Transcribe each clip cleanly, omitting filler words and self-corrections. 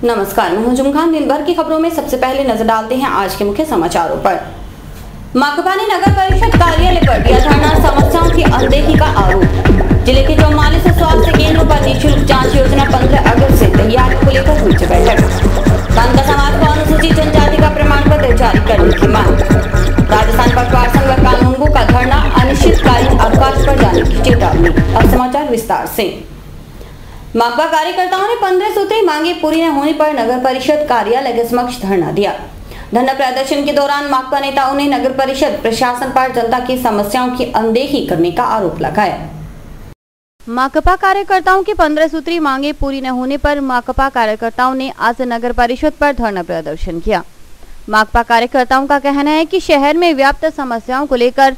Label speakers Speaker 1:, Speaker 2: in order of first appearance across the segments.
Speaker 1: नमस्कार, मैं हुजुम खान। दिन भर की खबरों में सबसे पहले नजर डालते हैं आज के मुख्य समाचारों पर। माकपा ने नगर परिषद कार्यालय पर दिया धरना, समस्याओं की अनदेखी का आरोप। जिले के 44 स्वास्थ्य केंद्रों पर निःशुल्क जांच योजना 15 अगस्त से तैयारी को लेकर हुई बैठक। कानका समाज को अनुसूचित जनजाति का प्रमाण पत्र जारी करने की मांग। राजस्थान पटवार संघ व कानूनगो का धरना, अनिश्चितकालीन अवकाश पर जाने की चेतावनी। अब समाचार विस्तार से। माकपा कार्यकर्ताओं ने 15 सूत्री मांगे पूरी न होने पर नगर परिषद कार्यालय के समक्ष धरना दिया। धरना प्रदर्शन के दौरान माकपा नेताओं ने नगर परिषद प्रशासन पर जनता की समस्याओं की अनदेखी करने का आरोप लगाया। माकपा कार्यकर्ताओं की 15 सूत्री मांगे पूरी न होने पर माकपा कार्यकर्ताओं ने आज नगर परिषद पर धरना प्रदर्शन किया। माकपा कार्यकर्ताओं का कहना है कि शहर में व्याप्त समस्याओं को लेकर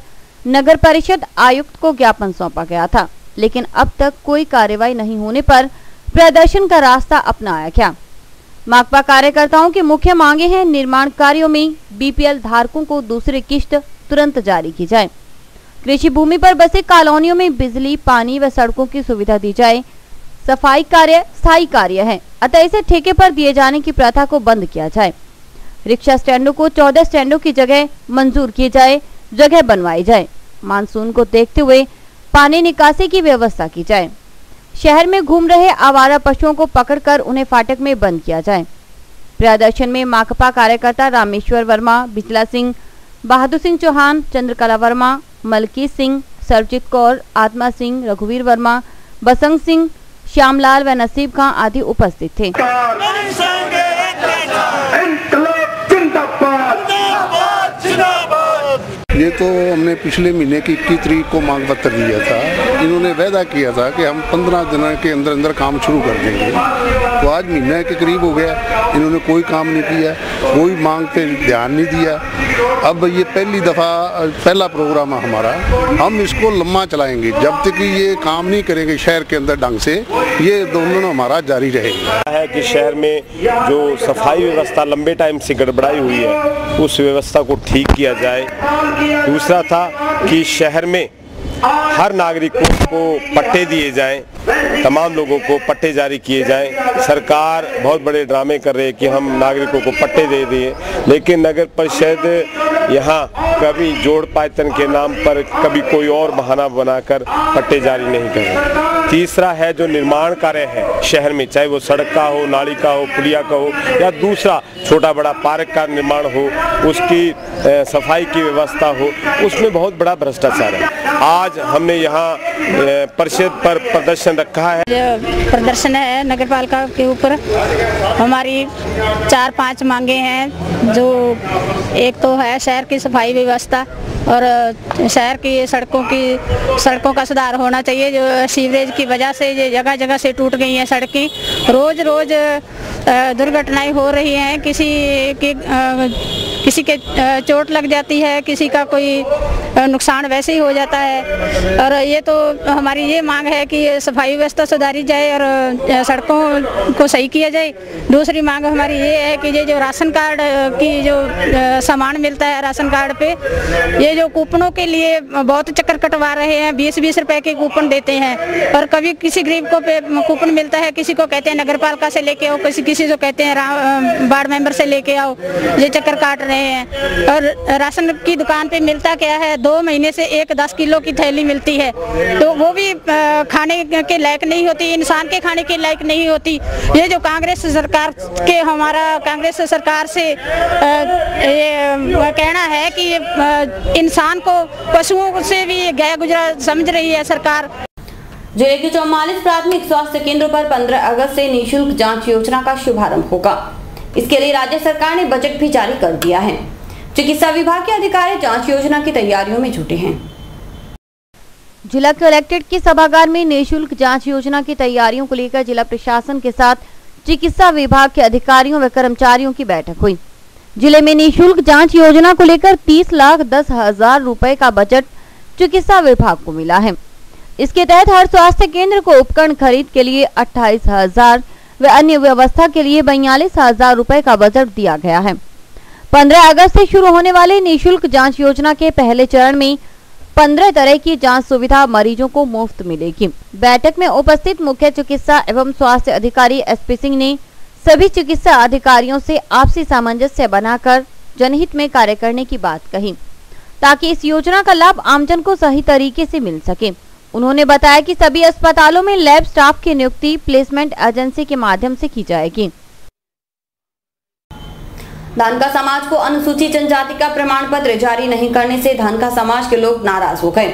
Speaker 1: नगर परिषद आयुक्त को ज्ञापन सौंपा गया था, लेकिन अब तक कोई कार्रवाई नहीं होने पर प्रदर्शन का रास्ता अपनाया गया। माकपा कार्यकर्ताओं की मुख्य मांगे हैं, निर्माण कार्यों में बीपीएल धारकों को दूसरी किश्त तुरंत जारी की जाए, कृषि भूमि पर बसे कॉलोनियों में बिजली, पानी व सड़कों की सुविधा दी जाए, सफाई कार्य स्थायी कार्य है, अतः इसे ठेके पर दिए जाने की प्रथा को बंद किया जाए, रिक्शा स्टैंडों को 14 स्टैंडों की जगह मंजूर किए जाए, जगह बनवाई जाए, मानसून को देखते हुए पानी निकासी की व्यवस्था की जाए, शहर में घूम रहे आवारा पशुओं को पकड़कर उन्हें फाटक में बंद किया जाए। प्रदर्शन में माकपा कार्यकर्ता रामेश्वर वर्मा, बिजला सिंह, बहादुर सिंह चौहान, चंद्रकला वर्मा, मलकी सिंह, सरजीत कौर, आत्मा सिंह, रघुवीर वर्मा, बसंग सिंह, श्यामलाल व नसीब खां आदि उपस्थित थे।
Speaker 2: ये तो हमने पिछले महीने की 21 तारीख को मांग पत्र दिया था। इन्होंने वादा किया था कि हम 15 दिन के अंदर अंदर काम शुरू कर देंगे, तो आज महीने के करीब हो गया, इन्होंने कोई काम नहीं किया, कोई मांग पे ध्यान नहीं दिया। अब ये पहला प्रोग्राम है हमारा, हम इसको लंबा चलाएंगे जब तक ये काम नहीं करेंगे शहर के अंदर ढंग से, ये आंदोलन हमारा जारी रहेगा।
Speaker 3: है कि शहर में जो सफाई व्यवस्था लंबे टाइम से गड़बड़ाई हुई है, उस व्यवस्था को ठीक किया जाए। दूसरा था कि शहर में हर नागरिक को पट्टे दिए जाएं, तमाम लोगों को पट्टे जारी किए जाएं। सरकार बहुत बड़े ड्रामे कर रही है कि हम नागरिकों को पट्टे दे दिए, लेकिन नगर परिषद यहाँ कभी जोड़ पायतन के नाम पर कभी कोई और बहाना बनाकर पट्टे जारी नहीं कर रहे। तीसरा है जो निर्माण कार्य है शहर में, चाहे वो सड़क का हो, नाली का हो, पुलिया का हो, या दूसरा छोटा बड़ा पार्क का निर्माण हो, उसकी सफाई की व्यवस्था हो, उसमें बहुत बड़ा भ्रष्टाचार है। आज हमने यहाँ परिषद पर प्रदर्शन रखा है।
Speaker 4: प्रदर्शन है नगर पालिका के ऊपर। हमारी 4-5 मांगे हैं, जो एक तो है शहर की सफाई व्यवस्था और शहर की सड़कों का सुधार होना चाहिए। जो सीवरेज की वजह से ये जगह जगह से टूट गई हैं सड़कें, रोज दुर्घटनाएं हो रही हैं, किसी के चोट लग जाती है, किसी का कोई नुकसान वैसे ही हो जाता है। और ये तो हमारी ये मांग है कि सफाई व्यवस्था सुधारी जाए और सड़कों को सही किया जाए। दूसरी मांग हमारी ये है कि ये जो राशन कार्ड की जो सामान मिलता है राशन कार्ड पे, ये जो कूपनों के लिए बहुत चक्कर कटवा रहे हैं, 20-20 रुपए के कूपन देते हैं, और कभी किसी गरीब को कूपन मिलता है, किसी को कहते हैं नगर पालिका से लेके आओ, किसी को कहते हैं वार्ड मेंबर से लेके आओ, ये चक्कर काट रहे हैं। और राशन की दुकान पे मिलता क्या है, 2 महीने से एक 10 किलो की थैली मिलती है, तो वो भी खाने के लायक नहीं होती, इंसान के खाने के लायक नहीं होती। ये जो कांग्रेस सरकार से ये कहना है कि इंसान को पशुओं से भी गया गुजरा समझ रही है सरकार।
Speaker 1: जिले के 44 प्राथमिक स्वास्थ्य केंद्रों पर 15 अगस्त से निःशुल्क जांच योजना का शुभारंभ होगा। इसके लिए राज्य सरकार ने बजट भी जारी कर दिया है। चिकित्सा विभाग के अधिकारी जांच योजना की तैयारियों में जुटे हैं। जिला कलेक्ट्रेट के सभागार में निःशुल्क जांच योजना की तैयारियों को लेकर जिला प्रशासन के साथ चिकित्सा विभाग के अधिकारियों व कर्मचारियों की बैठक हुई। जिले में निःशुल्क जांच योजना को लेकर 30,10,000 रुपए का बजट चिकित्सा विभाग को मिला है। इसके तहत हर स्वास्थ्य केंद्र को उपकरण खरीद के लिए 28,000 व अन्य व्यवस्था के लिए 42,000 रुपए का बजट दिया गया है। 15 अगस्त से शुरू होने वाले निःशुल्क जांच योजना के पहले चरण में 15 तरह की जांच सुविधा मरीजों को मुफ्त मिलेगी। बैठक में उपस्थित मुख्य चिकित्सा एवं स्वास्थ्य अधिकारी एसपी सिंह ने सभी चिकित्सा अधिकारियों से आपसी सामंजस्य बनाकर जनहित में कार्य करने की बात कही, ताकि इस योजना का लाभ आमजन को सही तरीके से मिल सके। उन्होंने बताया कि सभी अस्पतालों में लैब स्टाफ की नियुक्ति प्लेसमेंट एजेंसी के माध्यम से की जाएगी। धानका समाज को अनुसूचित जनजाति का प्रमाण पत्र जारी नहीं करने से धानका समाज के लोग नाराज हो गए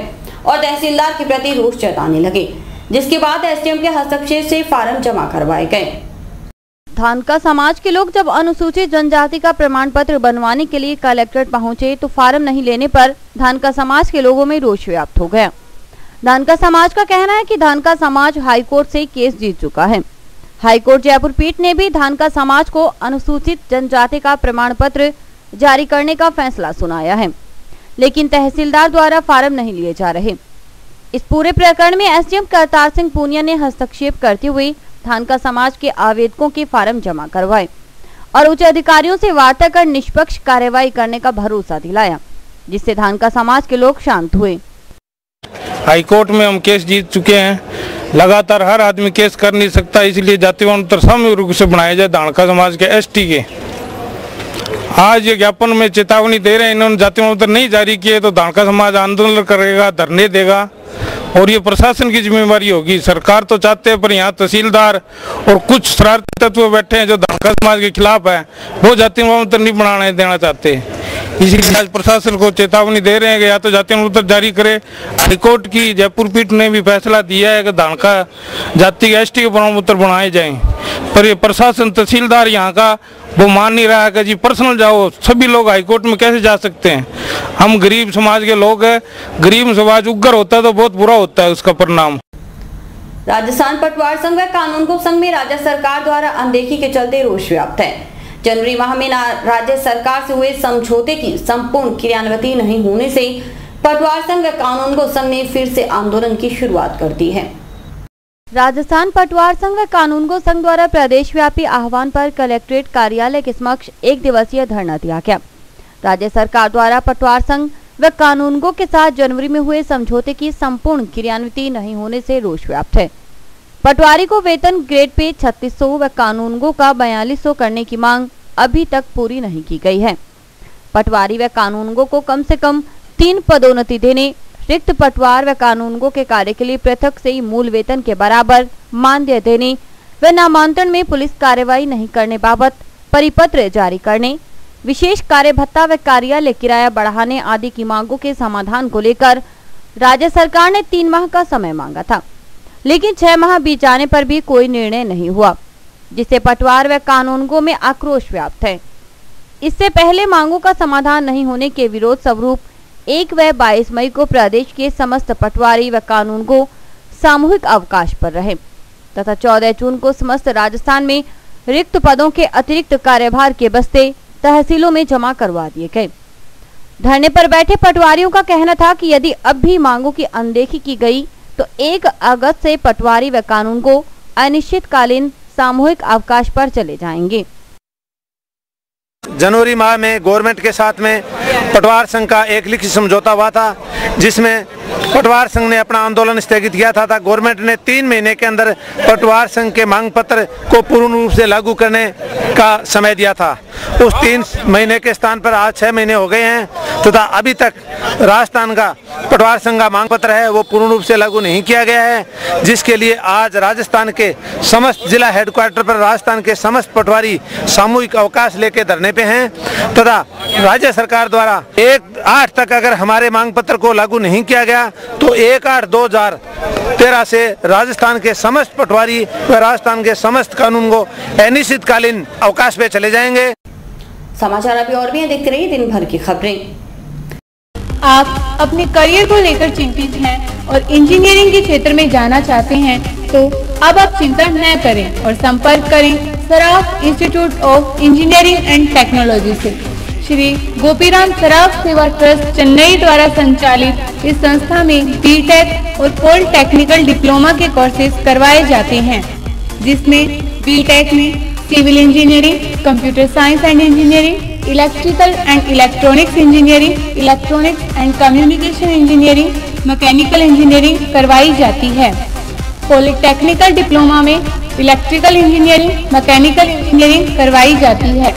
Speaker 1: और तहसीलदार के प्रति रोष जताने लगे, जिसके बाद एसडीएम के हस्तक्षेप से फार्म जमा करवाए गए। धानका समाज के लोग जब अनुसूचित जनजाति का प्रमाण पत्र बनवाने के लिए कलेक्ट्रेट पहुंचे तो फार्म नहीं लेने पर धानका समाज के लोगों में रोष व्याप्त हो गया। धानका समाज का कहना है कि धानका समाज हाईकोर्ट से केस जीत चुका है। हाईकोर्ट जयपुर पीठ ने भी धानका समाज को अनुसूचित जनजाति का प्रमाण पत्र जारी करने का फैसला सुनाया है, लेकिन तहसीलदार द्वारा फार्म नहीं लिए जा रहे। इस पूरे प्रकरण में एसडीएम करतार सिंह पूनिया ने हस्तक्षेप करते हुए धानका समाज के आवेदकों के फार्म जमा करवाए और उच्च अधिकारियों से वार्ता कर निष्पक्ष कार्रवाई करने का भरोसा दिलाया, जिससे धानका समाज के लोग शांत हुए।
Speaker 5: हाईकोर्ट में हम केस जीत चुके हैं, लगातार हर आदमी केस कर नहीं सकता, इसलिए जातिवान उत्तर सामूहिक रूप से बनाए जाए धानका समाज के एसटी के। आज ये ज्ञापन में चेतावनी दे रहे हैं, इन्होंने जातिवान उत्तर नहीं जारी किए तो धानका समाज आंदोलन करेगा, धरने देगा और ये प्रशासन की जिम्मेवारी होगी। सरकार तो चाहते हैं पर यहाँ तहसीलदार और कुछ शरारती तत्व बैठे हैं जो धानका समाज के खिलाफ है, वो जातिवान उत्तर नहीं बनाने देना चाहते। इसीलिए आज प्रशासन को चेतावनी दे रहे हैं कि या तो जातिवान उत्तर जारी करे। हाईकोर्ट की जयपुर पीठ ने भी फैसला दिया है कि धानका जाति के एसटी के प्रमाण पत्र बनाए जाएं, पर ये प्रशासन तहसीलदार यहाँ का वो मान नहीं रहा है कि जी पर्सनल जाओ। सभी लोग हाईकोर्ट में कैसे जा सकते हैं? हम गरीब समाज के लोग हैं, गरीब समाज उग्र होता है तो बहुत बुरा होता है उसका परिणाम।
Speaker 1: राजस्थान पटवार संघ व कानून को संघ में राज्य सरकार द्वारा अनदेखी के चलते रोष व्याप्त है। जनवरी माह में राज्य सरकार से हुए समझौते की संपूर्ण क्रियान्वित नहीं होने से पटवार संघ व कानून को संघ ने फिर से आंदोलन की शुरुआत कर दी है। राजस्थान पटवार संघ व कानून को संघ द्वारा प्रदेश व्यापी आह्वान पर कलेक्ट्रेट कार्यालय के समक्ष 1 दिवसीय धरना दिया गया। राज्य सरकार द्वारा पटवार संघ व कानूनगो के साथ जनवरी में हुए समझौते की संपूर्ण क्रियान्वित नहीं होने से रोष व्याप्त है। पटवारी को वेतन ग्रेड पे 3600 व कानूनगो का 4200 करने की मांग अभी तक पूरी नहीं की गई है। पटवारी व कानूनगो को कम से कम 3 पदोन्नति देने, रिक्त पटवार व कानूनगो के कार्य के लिए पृथक से ही मूल वेतन के बराबर मानदेय देने व नामांतरण में पुलिस कार्रवाई नहीं करने बाबत परिपत्र जारी करने, विशेष कार्य भत्ता व कार्यालय किराया बढ़ाने आदि की मांगों के समाधान को लेकर राज्य सरकार ने 3 माह का समय मांगा था, लेकिन 6 माह बीत जाने पर भी कोई निर्णय नहीं हुआ, जिससे पटवार व कानूनगो में आक्रोश व्याप्त है। इससे पहले मांगों का समाधान नहीं होने के विरोध स्वरूप 1 व 22 मई को प्रदेश के समस्त पटवारी व कानूनगो सामूहिक अवकाश पर रहे तथा 14 जून को समस्त राजस्थान में रिक्त पदों के अतिरिक्त कार्यभार के बस्ते तहसीलों में जमा करवा दिए गए। धरने पर बैठे पटवारियों का कहना था कि यदि अब भी मांगों की अनदेखी की गई तो 1 अगस्त से पटवारी व कानूनगो अनिश्चितकालीन सामूहिक अवकाश पर चले जाएंगे।
Speaker 6: जनवरी माह में गवर्नमेंट के साथ में पटवार संघ का एक लिखित समझौता हुआ था, जिसमें पटवार संघ ने अपना आंदोलन स्थगित किया था। गवर्नमेंट ने 3 महीने के अंदर पटवार संघ के मांग पत्र को पूर्ण रूप से लागू करने का समय दिया था। उस 3 महीने के स्थान पर आज 6 महीने हो गए हैं तथा अभी तक राजस्थान का पटवार संघ का मांग पत्र है वो पूर्ण रूप से लागू नहीं किया गया है, जिसके लिए आज राजस्थान के समस्त जिला हेडक्वार्टर पर राजस्थान के समस्त पटवारी सामूहिक अवकाश लेके धरने पे हैं तथा राज्य सरकार द्वारा 1/8 तक अगर हमारे मांग पत्र को लागू नहीं किया गया तो 1/8/2013 से राजस्थान के समस्त पटवारी व राजस्थान के समस्त कानूनगो अनिश्चितकालीन अवकाश पे चले जाएंगे।
Speaker 1: समाचार अभी और भी देखते रहिए दिन भर की खबरें।
Speaker 7: आप अपने करियर को लेकर चिंतित हैं और इंजीनियरिंग के क्षेत्र में जाना चाहते हैं तो अब आप चिंता न करें और संपर्क करें Saraf institute of engineering and technology से। श्री गोपीराम सराफ सेवा ट्रस्ट चेन्नई द्वारा संचालित इस संस्था में बीटेक और पॉलिटेक्निकल डिप्लोमा के कोर्सेज करवाए जाते हैं, जिसमें बीटेक में civil engineering, computer science and engineering, electrical and electronics engineering, electronics and communication engineering, mechanical engineering करवाई जाती है। पॉलिटेक्निकल डिप्लोमा में इलेक्ट्रिकल इंजीनियरिंग, मैकेनिकल इंजीनियरिंग करवाई जाती है।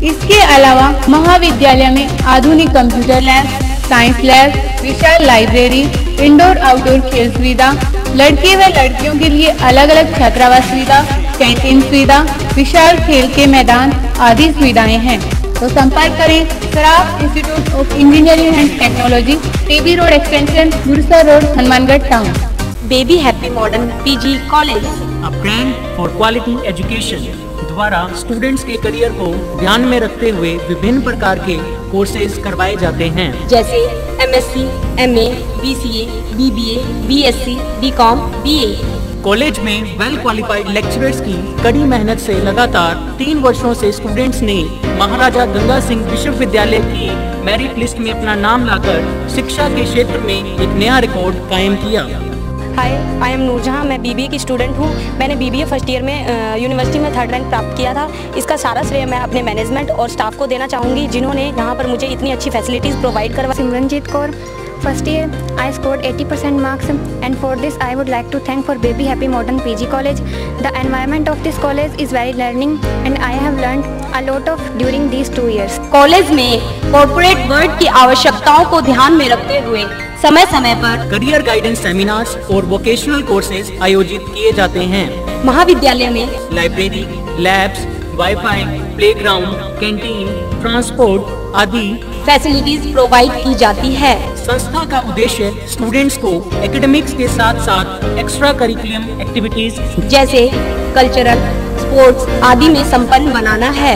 Speaker 7: इसके अलावा महाविद्यालय में आधुनिक कंप्यूटर लैब, साइंस लैब, विशाल लाइब्रेरी, इंडोर आउटडोर खेल सुविधा, लड़के व लड़कियों के लिए अलग अलग छात्रावास सुविधा, कैंटीन सुविधा, विशाल खेल के मैदान आदि सुविधाएं हैं। तो संपर्क करें Saraf institute of engineering and technology, TB road extension, Gursa road, Hanumangarh town.
Speaker 1: Baby happy modern PG college,
Speaker 8: a brand for quality education द्वारा स्टूडेंट्स के करियर को ध्यान में रखते हुए विभिन्न प्रकार के कोर्सेज करवाए जाते हैं,
Speaker 1: जैसे MSc, MA, BCA, BBA, BSc, BCom, BA.
Speaker 8: College में वेल क्वालिफाइड लेक्चरर्स की कड़ी मेहनत से लगातार 3 वर्षों से स्टूडेंट्स ने महाराजा गंगा सिंह विश्वविद्यालय की मेरिट लिस्ट में अपना नाम लाकर शिक्षा के क्षेत्र में एक नया रिकॉर्ड कायम किया।
Speaker 9: हाय, आई एम नूरजहां। मैं बीबीए की स्टूडेंट हूं। मैंने बीबीए फर्स्ट ईयर में यूनिवर्सिटी में 3rd रैंक प्राप्त किया था। इसका सारा श्रेय मैं अपने मैनेजमेंट और स्टाफ को देना चाहूँगी, जिन्होंने यहाँ पर मुझे इतनी अच्छी फैसिलिटीज़ प्रोवाइड करवा।
Speaker 10: Simranjeet Kaur, first year I scored 80% marks, and for this I would like to thank for Baby Happy Modern PG College. The environment of this college is very learning and I have learned a lot of during these 2 years.
Speaker 1: College में corporate world की आवश्यकताओं को ध्यान में रखते हुए समय समय पर
Speaker 8: करियर गाइडेंस सेमिनार्स और वोकेशनल कोर्सेज आयोजित किए जाते हैं।
Speaker 1: महाविद्यालय में
Speaker 8: library, labs, wifi, playground, canteen, transport आदि
Speaker 1: फैसिलिटीज प्रोवाइड की जाती है।
Speaker 8: संस्था का उद्देश्य स्टूडेंट्स को एकेडमिक्स के साथ साथ एक्स्ट्रा करिकुलम एक्टिविटीज
Speaker 1: जैसे कल्चरल, स्पोर्ट्स आदि में संपन्न बनाना है।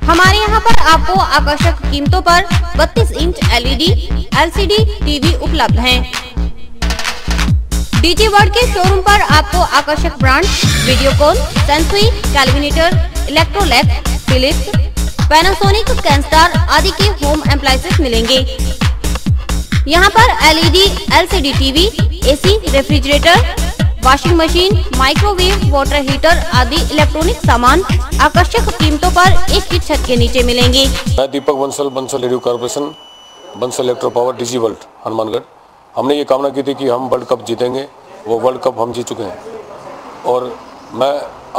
Speaker 1: हमारे यहाँ पर आपको आकर्षक कीमतों पर 32 इंच LED, LCD टीवी उपलब्ध हैं। डीजी वर्ल्ड के शोरूम पर आपको आकर्षक brand Videocon, Sansui, Kelvinator, Electrolux, Philips, Panasonic, Kenstar आदि के होम एप्लायंसेस मिलेंगे। यहाँ पर LED, LCD TV, AC, refrigerator, washing machine, microwave, water heater आदि इलेक्ट्रॉनिक सामान आकर्षक कीमतों पर एक ही छत के नीचे मिलेंगे।
Speaker 11: मैं Deepak Bansal radio corporation, Bansal electro power, DG world, Hanumangarh. हमने ये कामना की थी कि हम वर्ल्ड कप जीतेंगे, वो वर्ल्ड कप हम जीत चुके हैं। और मैं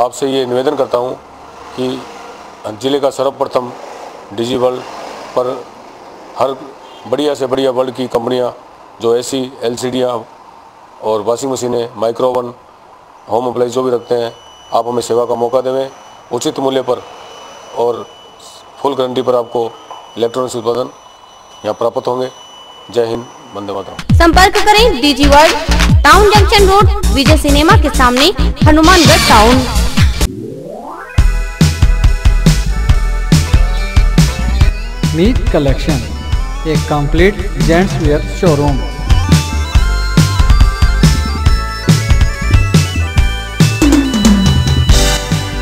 Speaker 11: आपसे ये निवेदन करता हूँ कि जिले का सर्वप्रथम डीजी वर्ल्ड पर हर बढ़िया से बढ़िया वर्ल्ड की कंपनियाँ जो AC, LCD और वॉशिंग मशीनें, माइक्रो ओवन, होम अप्लाइंस जो भी रखते हैं, आप हमें सेवा का मौका देवें उचित मूल्य पर और फुल गारंटी पर आपको इलेक्ट्रॉनिक्स उत्पादन यहाँ प्राप्त होंगे। जय हिंद, वंदे मातरम।
Speaker 1: संपर्क करें DG world, town junction road, Vijay cinema के सामने, हनुमानगढ़ टाउन।
Speaker 12: मीत कलेक्शन, एक कंप्लीट जेंट्स वेयर शोरूम।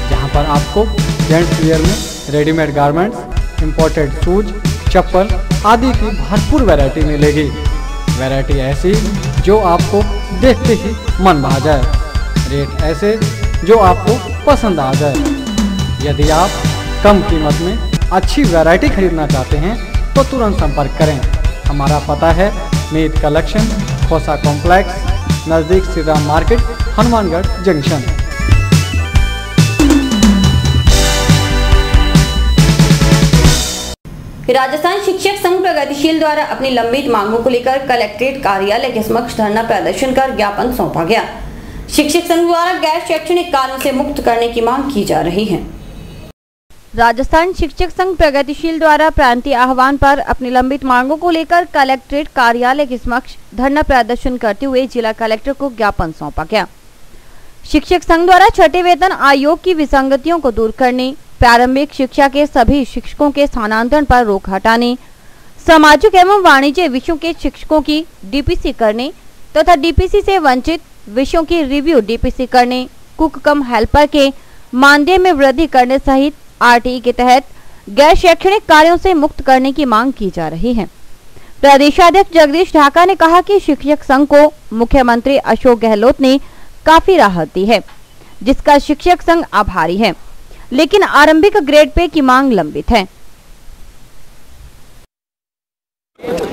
Speaker 12: जहां पर आपको जेंट्स वेयर में रेडीमेड गारमेंट्स, इंपोर्टेड शूज, चप्पल आदि की भरपूर वैरायटी मिलेगी। वैरायटी ऐसी जो आपको देखते ही मन भा जाए, रेट ऐसे जो आपको पसंद आ जाए। यदि आप कम कीमत में अच्छी वैरायटी खरीदना चाहते हैं तो तुरंत संपर्क करें। हमारा पता है मीत कलेक्शन, खोसा कॉम्प्लेक्स, नज़दीक श्री राम मार्केट, हनुमानगढ़ जंक्शन।
Speaker 1: राजस्थान शिक्षक संघ प्रगतिशील द्वारा अपनी लंबित मांगों को लेकर कलेक्ट्रेट कार्यालय के समक्ष धरना प्रदर्शन कर ज्ञापन सौंपा गया। शिक्षक संघ द्वारा गैर शैक्षणिक कार्यों से मुक्त करने की मांग की जा रही है। राजस्थान शिक्षक संघ प्रगतिशील द्वारा प्रांतीय आह्वान पर अपनी लंबित मांगों को लेकर कलेक्ट्रेट कार्यालय के समक्ष धरना प्रदर्शन करते हुए जिला कलेक्टर को ज्ञापन सौंपा गया। शिक्षक संघ द्वारा छठे वेतन आयोग की विसंगतियों को दूर करने, प्रारंभिक शिक्षा के सभी शिक्षकों के स्थानांतरण पर रोक हटाने, सामाजिक एवं वाणिज्य विषयों के शिक्षकों की डीपीसी करने तथा डीपीसी से वंचित विषयों की रिव्यू डीपीसी करने, कुक कम हेल्पर के मानदेय में वृद्धि करने सहित आरटीई के तहत गैर शैक्षणिक कार्यों से मुक्त करने की मांग की जा रही है। प्रदेशाध्यक्ष जगदीश ढाका ने कहा कि शिक्षक संघ को मुख्यमंत्री अशोक गहलोत ने काफी राहत दी है, जिसका शिक्षक संघ आभारी है, लेकिन आरंभिक ग्रेड पे की मांग लंबित है।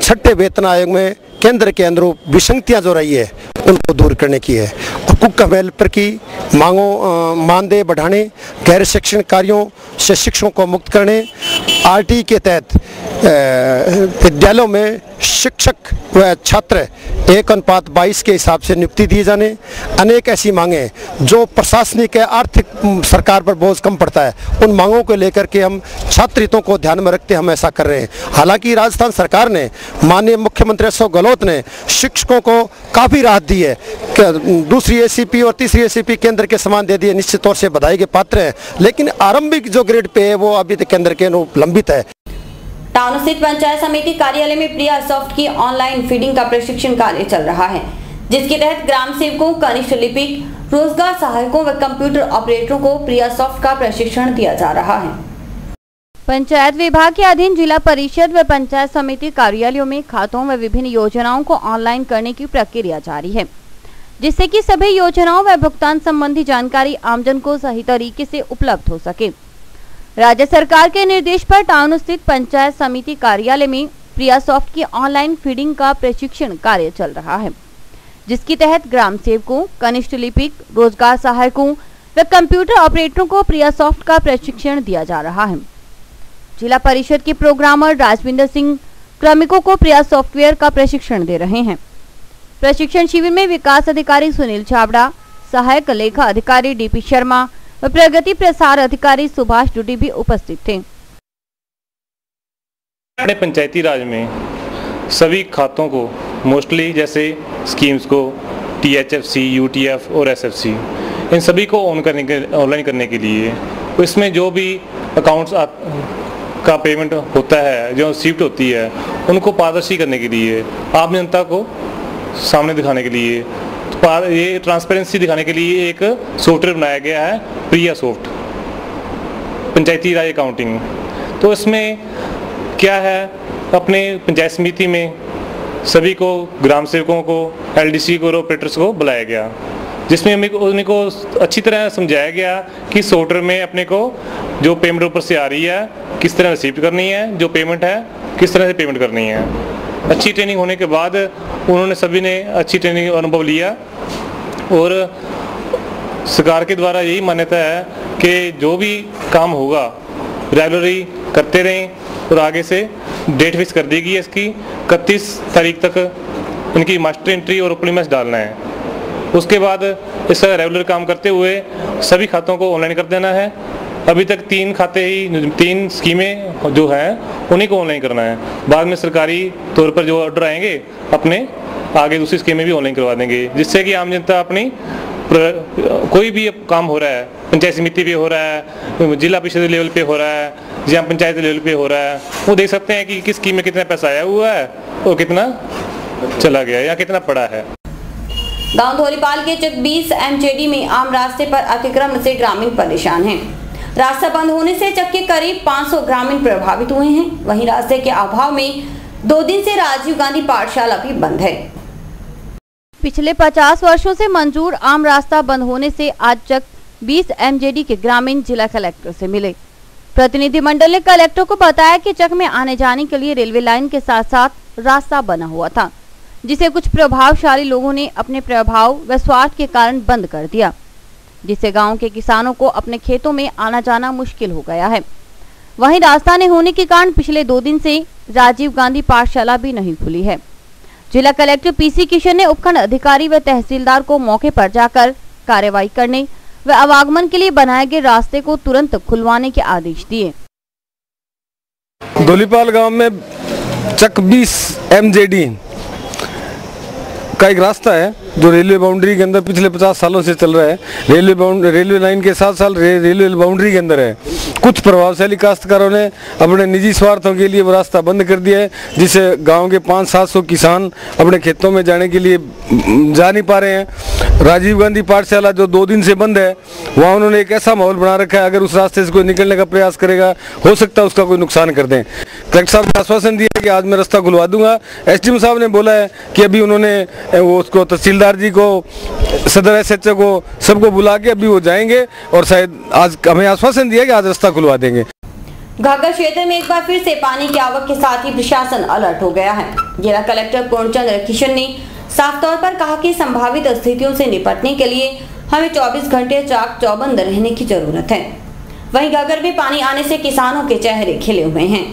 Speaker 13: छठे वेतन आयोग में केंद्र के अंदर विसंगतियाँ जो रही है उनको दूर करने की है। और कुक डेवलपर की मानदेय बढ़ाने, गैर शैक्षणिक कार्यों से शिक्षकों को मुक्त करने, आरटी के तहत विद्यालयों में शिक्षक व छात्र 1:22 के हिसाब से नियुक्ति दिए जाने, अनेक ऐसी मांगें जो प्रशासनिक आर्थिक सरकार पर बोझ कम पड़ता है, उन मांगों को लेकर के हम छात्र हितों को ध्यान में रखते हम ऐसा कर रहे हैं। हालांकि राजस्थान सरकार ने, माननीय मुख्यमंत्री अशोक गहलोत ने शिक्षकों को काफ़ी राहत दी है, दूसरी एसीपी और तीसरी एसीपी केंद्र के समान दे दिए, निश्चित तौर से बधाई के पात्र हैं। लेकिन आरंभिक जो ग्रेड पे है वो अभी तक केंद्र के लंबित है।
Speaker 1: टाउन स्थित पंचायत समिति कार्यालय में प्रिया सॉफ्ट की ऑनलाइन फीडिंग का प्रशिक्षण कार्य चल रहा है, जिसके तहत ग्राम सेवकों, कनिष्ठ लिपिक, रोजगार सहायकों व कंप्यूटर ऑपरेटरों को प्रिया सॉफ्ट का प्रशिक्षण दिया जा रहा है।
Speaker 14: पंचायत विभाग के अधीन जिला परिषद व पंचायत समिति कार्यालयों में खातों व विभिन्न योजनाओं को ऑनलाइन करने की प्रक्रिया जारी है, जिससे कि सभी योजनाओं व भुगतान संबंधी जानकारी आमजन को सही तरीके से उपलब्ध हो सके। राज्य सरकार के निर्देश पर टाउन स्थित पंचायत समिति कार्यालय में प्रिया सॉफ्ट की ऑनलाइन फीडिंग का प्रशिक्षण कार्य चल रहा है, जिसके तहत ग्राम सेवकों, कनिष्ठ लिपिक, रोजगार सहायकों व कंप्यूटर ऑपरेटरों को प्रिया सॉफ्ट का प्रशिक्षण दिया जा रहा है। जिला परिषद के प्रोग्रामर राजविंदर सिंह क्रमिकों को प्रिया सॉफ्टवेयर का प्रशिक्षण दे रहे हैं। प्रशिक्षण शिविर में विकास अधिकारी सुनील छाबड़ा, सहायक लेखा अधिकारी डीपी शर्मा व प्रगति प्रसार अधिकारी सुभाष डुडी भी उपस्थित थे।
Speaker 15: अपने पंचायती राज में सभी खातों को मोस्टली जैसे स्कीम्स को THFC, UTF और SFC, इन सभी को ऑनलाइन करने के लिए इसमें जो भी अकाउंट्स का पेमेंट होता है, जो शिफ्ट होती है, उनको पारदर्शी करने के लिए, आम जनता को सामने दिखाने के लिए, ये ट्रांसपेरेंसी दिखाने के लिए एक सॉफ्टवेयर बनाया गया है, प्रिया सॉफ्ट पंचायती राज अकाउंटिंग। तो इसमें क्या है, अपने पंचायत समिति में सभी को, ग्राम सेवकों को, LDC को और ऑपरेटर्स को बुलाया गया, जिसमें उनको अच्छी तरह समझाया गया कि सॉफ्टवेयर में अपने को जो पेमेंट ऊपर से आ रही है किस तरह रिसीव करनी है, जो पेमेंट है किस तरह से पेमेंट करनी है। अच्छी ट्रेनिंग होने के बाद उन्होंने सभी ने अच्छी ट्रेनिंग अनुभव लिया और सरकार के द्वारा यही मान्यता है कि जो भी काम होगा रेगुलरली करते रहें और आगे से डेट फिक्स कर दी गई है इसकी 31 तारीख तक इनकी मास्टर एंट्री और ओपनिंग डालना है। उसके बाद इसका रेगुलर काम करते हुए सभी खातों को ऑनलाइन कर देना है। अभी तक 3 खाते ही, 3 स्कीमें जो हैं उन्हीं को ऑनलाइन करना है। बाद में सरकारी तौर पर जो ऑर्डर आएंगे अपने आगे दूसरी स्कीमें भी ऑनलाइन करवा देंगे, जिससे कि आम जनता अपनी कोई भी काम हो रहा है, पंचायत समिति पे हो रहा है, जिला परिषद लेवल पे हो रहा है, जहाँ पंचायत लेवल पे हो रहा है, वो देख सकते हैं कि किस स्कीम में कितना पैसा आया हुआ है और कितना चला गया या कितना पड़ा है।
Speaker 1: गांव धोरीपाल के चक 20 MJD में आम रास्ते पर अतिक्रमण से ग्रामीण परेशान हैं। रास्ता बंद होने से चक के करीब 500 ग्रामीण प्रभावित हुए हैं। वहीं रास्ते के अभाव में 2 दिन से राजीव गांधी पाठशाला भी बंद है।
Speaker 14: पिछले 50 वर्षों से मंजूर आम रास्ता बंद होने से आज चक 20 MJD के ग्रामीण जिला कलेक्टर से मिले। प्रतिनिधिमंडल ने कलेक्टर को बताया कि चक में आने जाने के लिए रेलवे लाइन के साथ साथ रास्ता बना हुआ था, जिसे कुछ प्रभावशाली लोगों ने अपने प्रभाव व स्वार्थ के कारण बंद कर दिया, जिससे गांव के किसानों को अपने खेतों में आना जाना मुश्किल हो गया है। वहीं रास्ता न होने के कारण पिछले 2 दिन से राजीव गांधी पाठशाला भी नहीं खुली है। जिला कलेक्टर PC किशन ने उपखंड अधिकारी व तहसीलदार को मौके पर जाकर कार्रवाई करने व आवागमन के लिए बनाए गए रास्ते को तुरंत खुलवाने के आदेश दिए।
Speaker 16: धोलीपाल गांव में चक 20 MJD का एक रास्ता है जो रेलवे बाउंड्री के अंदर पिछले 50 सालों से चल रहा है। रेलवे लाइन के साथ साथ रेलवे बाउंड्री के अंदर है। कुछ प्रभावशाली काश्तकारों ने अपने निजी स्वार्थों के लिए वो रास्ता बंद कर दिया है, जिससे गांव के 500-700 किसान अपने खेतों में जाने के लिए जा नहीं पा रहे हैं। राजीव गांधी पाठशाला जो 2 दिन से बंद है, वहाँ उन्होंने एक ऐसा माहौल बना रखा है, अगर उस रास्ते से कोई निकलने का प्रयास करेगा हो सकता है उसका कोई नुकसान कर दें। कलेक्टर साहब ने आश्वासन दिया कि आज मैं रास्ता खुलवा दूंगा। SDM साहब ने बोला है कि अभी उन्होंने वो उसको तहसीलदार जी को, सदर SHO को, सबको बुला के अभी वो जाएंगे और शायद आज हमें आश्वासन दिया कि आज रास्ता खुलवा देंगे।
Speaker 1: घाघर क्षेत्र में एक बार फिर से पानी की आवक के साथ ही प्रशासन अलर्ट हो गया है। जिला कलेक्टर पूर्णचंद्र किशन ने साफ तौर पर कहा कि संभावित स्थितियों से निपटने के लिए हमें 24 घंटे चाक चौबंद रहने की जरूरत है। वहीं घाघर में पानी आने से किसानों के चेहरे खिले हुए हैं।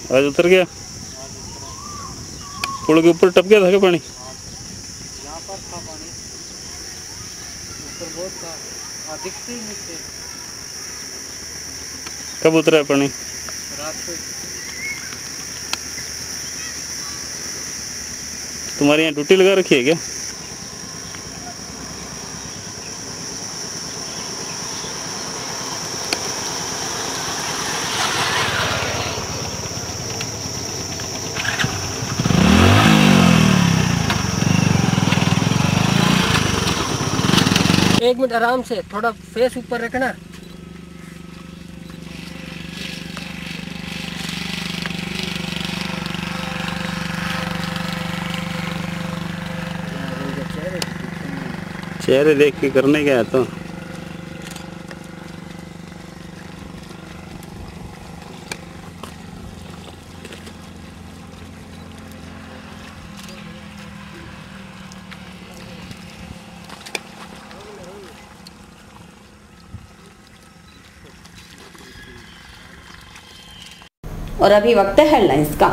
Speaker 17: आज उतर गया, पुल के ऊपर टप गया था क्या पानी?
Speaker 12: यहाँ पर था पानी, ऊपर बहुत था, दिखते ही नहीं थे।
Speaker 17: कब उतरा है पानी?
Speaker 12: रात को।
Speaker 17: तुम्हारे यहाँ ड्यूटी लगा रखी है क्या?
Speaker 18: एक मिनट आराम से, थोड़ा फेस ऊपर रखना।
Speaker 17: चेहरे देख के करने गया तो
Speaker 1: और अभी वक्त है हेडलाइंस का।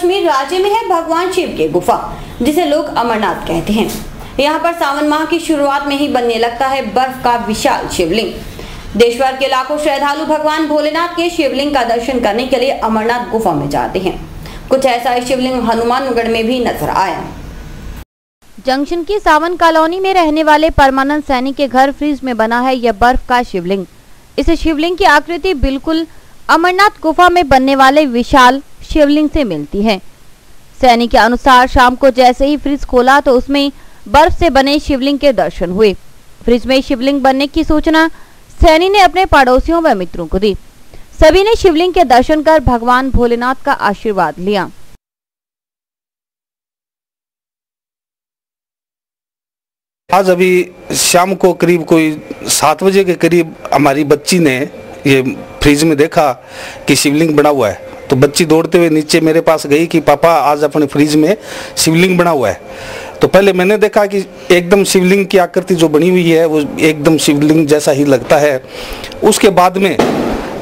Speaker 1: कश्मीर राज्य में है भगवान शिव की गुफा, जिसे लोग अमरनाथ कहते हैं। यहाँ पर सावन माह की शुरुआत में ही बनने लगता है बर्फ का विशाल शिवलिंग। देश भर के लाखों श्रद्धालु भगवान भोलेनाथ के शिवलिंग का दर्शन करने के लिए अमरनाथ गुफा में जाते हैं। कुछ ऐसा ही शिवलिंग हनुमानगढ़ में भी नजर आया।
Speaker 14: जंक्शन की सावन कॉलोनी में रहने वाले परमानंद सैनी के घर फ्रीज में बना है यह बर्फ का शिवलिंग। इस शिवलिंग की आकृति बिल्कुल अमरनाथ गुफा में बनने वाले विशाल शिवलिंग से मिलती है। सैनी के अनुसार शाम को जैसे ही फ्रिज खोला तो उसमें बर्फ से बने शिवलिंग के दर्शन हुए। फ्रिज में शिवलिंग बनने की सूचना सैनी ने अपने पड़ोसियों व मित्रों को दी। सभी ने शिवलिंग के दर्शन कर भगवान भोलेनाथ का आशीर्वाद लिया।
Speaker 16: आज अभी शाम को करीब कोई 7 बजे के करीब हमारी बच्ची ने ये फ्रिज में देखा कि शिवलिंग बना हुआ है, तो बच्ची दौड़ते हुए नीचे मेरे पास गई कि पापा आज अपने फ्रिज में शिवलिंग बना हुआ है। तो पहले मैंने देखा कि एकदम शिवलिंग की आकृति जो बनी हुई है वो एकदम शिवलिंग जैसा ही लगता है। उसके बाद में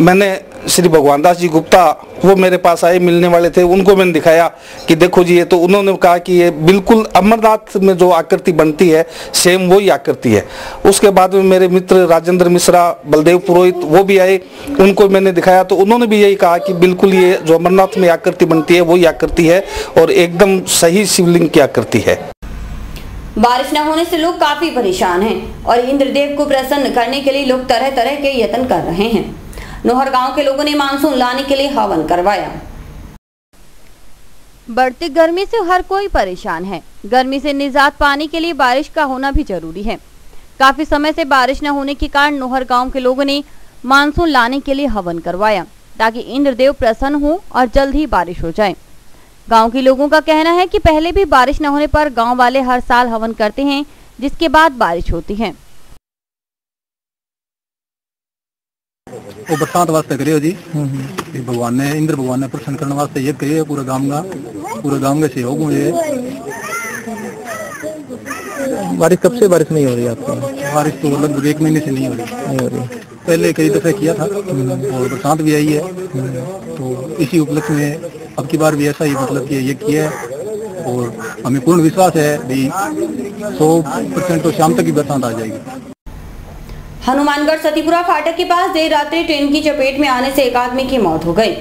Speaker 16: मैंने श्री भगवान दास जी गुप्ता, वो मेरे पास आए, मिलने वाले थे, उनको मैंने दिखाया कि देखो जी ये, तो उन्होंने कहा कि ये बिल्कुल अमरनाथ में जो आकृति बनती है सेम वही आकृति है। उसके बाद में मेरे मित्र राजेंद्र मिश्रा, बलदेव पुरोहित, वो भी आए, उनको मैंने दिखाया तो उन्होंने भी यही कहा कि बिल्कुल ये जो अमरनाथ में आकृति बनती है वही आकृति है और एकदम सही शिवलिंग की आकृति है।
Speaker 1: बारिश न होने से लोग काफी परेशान हैं और इंद्रदेव को प्रसन्न करने के लिए लोग तरह तरह के यत्न कर रहे हैं। नोहर गांव के लोगों ने मानसून लाने के लिए हवन करवाया।
Speaker 14: बढ़ती गर्मी से हर कोई परेशान है। गर्मी से निजात पाने के लिए बारिश का होना भी जरूरी है। काफी समय से बारिश न होने के कारण नोहर गांव के लोगों ने मानसून लाने के लिए हवन करवाया ताकि इंद्रदेव प्रसन्न हो और जल्द ही बारिश हो जाए। गांव के लोगों का कहना है कि पहले भी बारिश न होने पर गांव वाले हर साल हवन करते हैं, जिसके बाद बारिश होती है।
Speaker 19: वो बरसात वास्ते करे जी, भगवान ने, इंद्र भगवान ने प्रसन्न करने वास्ते ये करे पूरे गांव का सहयोग मुझे। बारिश कब से बारिश नहीं हो रही आपको? बारिश तो लगभग 1 महीने से नहीं हो रही। पहले कई दफे किया था और बरसात भी आई है, तो इसी उपलक्ष्य में अब की बार भी ऐसा ही मतलब कि ये किया है और हमें पूर्ण विश्वास है भी 100% तो शाम तक ही बरसात आ जाएगी।
Speaker 1: हनुमानगढ़ सतीपुरा फाटक के पास देर रात्रि ट्रेन की चपेट में आने से एक आदमी की मौत हो गई।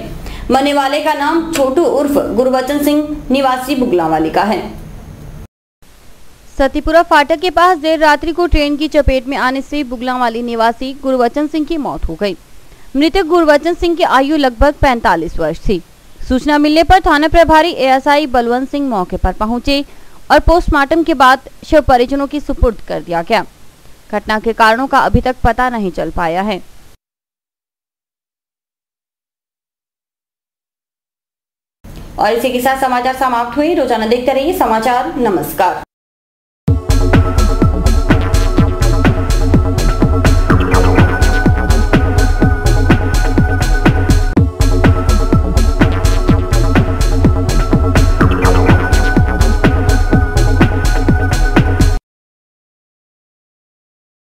Speaker 1: मरने वाले का नाम छोटू उर्फ गुरबचन सिंह निवासी बुगलावाली का है।
Speaker 14: सतीपुरा फाटक के पास देर रात्रि को ट्रेन की चपेट में आने से बुगलावाली निवासी गुरबचन सिंह की मौत हो गई। मृतक गुरबचन सिंह की आयु लगभग 45 वर्ष थी। सूचना मिलने पर थाना प्रभारी एएसआई बलवंत सिंह मौके पर पहुंचे और पोस्टमार्टम के बाद शव परिजनों की सुपुर्द कर दिया गया। घटना के कारणों का अभी तक पता नहीं चल पाया है।
Speaker 1: और इसी के साथ समाचार समाप्त हुए। रोजाना देखते रहिए समाचार। नमस्कार।